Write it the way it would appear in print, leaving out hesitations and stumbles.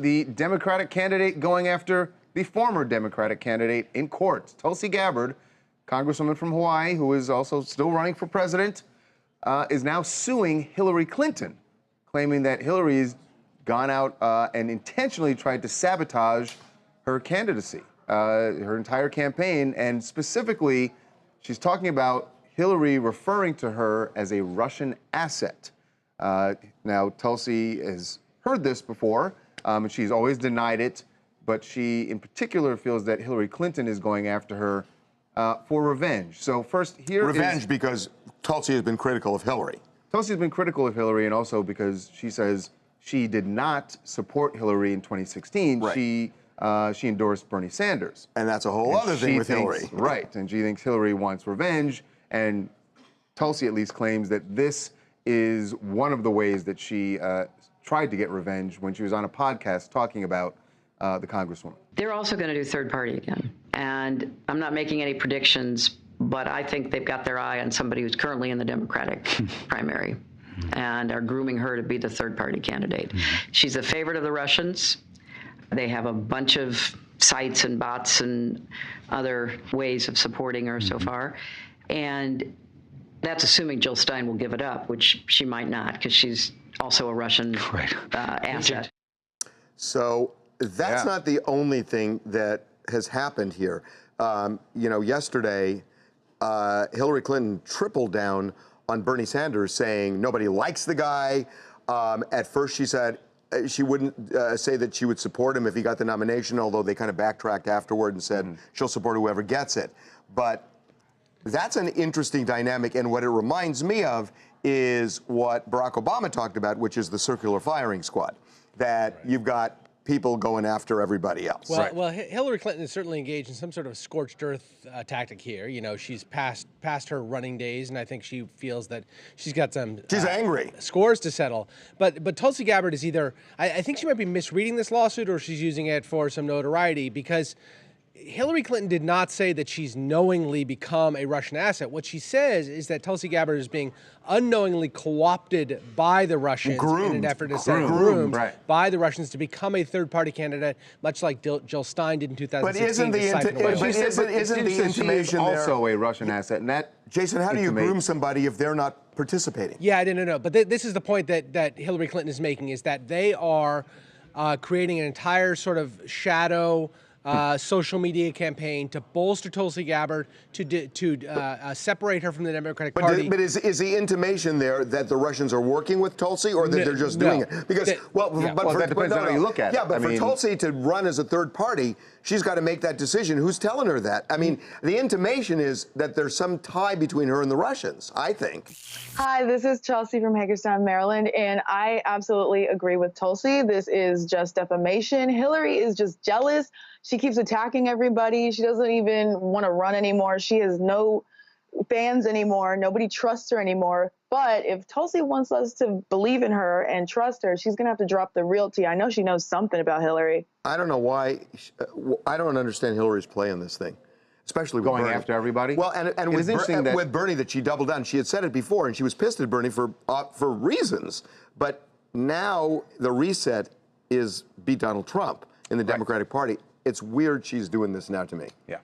The Democratic candidate going after the former Democratic candidate in court. Tulsi Gabbard, Congresswoman from Hawaii, who is also still running for president, is now suing Hillary Clinton, claiming that Hillary's gone out and intentionally tried to sabotage her candidacy, her entire campaign, and specifically, she's talking about Hillary referring to her as a Russian asset. Now, Tulsi has heard this before, and she's always denied it, but she, in particular, feels that Hillary Clinton is going after her for revenge. So first, revenge because Tulsi has been critical of Hillary. Tulsi has been critical of Hillary, and also because she says she did not support Hillary in 2016. Right. She endorsed Bernie Sanders. And that's a whole other thing with Hillary. Right, and she thinks Hillary wants revenge, and Tulsi at least claims that this is one of the ways that she tried to get revenge when she was on a podcast talking about the Congresswoman. They're also going to do third party again. And I'm not making any predictions, but I think they've got their eye on somebody who's currently in the Democratic primary and are grooming her to be the third party candidate. She's a favorite of the Russians. They have a bunch of sites and bots and other ways of supporting her so far. And that's assuming Jill Stein will give it up, which she might not, because she's also a Russian asset. So that's not the only thing that has happened here. You know, yesterday, Hillary Clinton tripled down on Bernie Sanders, saying nobody likes the guy. At first, she said she wouldn't say that she would support him if he got the nomination, although they kind of backtracked afterward and said she'll support whoever gets it. But that's an interesting dynamic, and what it reminds me of is what Barack Obama talked about, which is the circular firing squad, that you've got people going after everybody else. Well, Hillary Clinton is certainly engaged in some sort of scorched earth tactic here. You know, she's past her running days, and I think she feels that she's got some she's angry scores to settle. But Tulsi Gabbard is either I think she might be misreading this lawsuit, or she's using it for some notoriety, because Hillary Clinton did not say that she's knowingly become a Russian asset. What she says is that Tulsi Gabbard is being unknowingly co-opted by the Russians in an effort to groomed by the Russians to become a third-party candidate, much like Jill Stein did in 2016. But isn't the intimation also a Russian asset? And that, Jason, how do you groom somebody if they're not participating? Yeah, I didn't know. But this is the point that Hillary Clinton is making, is that they are creating an entire sort of shadow social media campaign to bolster Tulsi Gabbard, to separate her from the Democratic Party. But is the intimation there that the Russians are working with Tulsi, or that they're just doing it? Because that depends on how you look at it. Yeah, but for Tulsi to run as a third party, she's got to make that decision. Who's telling her that? I mean, the intimation is that there's some tie between her and the Russians, I think. Hi, this is Chelsea from Hagerstown, Maryland, and I absolutely agree with Tulsi. This is just defamation. Hillary is just jealous. She keeps attacking everybody. She doesn't even want to run anymore. She has no fans anymore. Nobody trusts her anymore. But if Tulsi wants us to believe in her and trust her, she's going to have to drop the realty. I know she knows something about Hillary. I don't know why. I don't understand Hillary's play in this thing, especially with going Bernie. after everybody. Well, and with Bernie, that she doubled down. She had said it before, and she was pissed at Bernie for reasons. But now the reset is beat Donald Trump in the Democratic Party. It's weird she's doing this now to me. Yeah.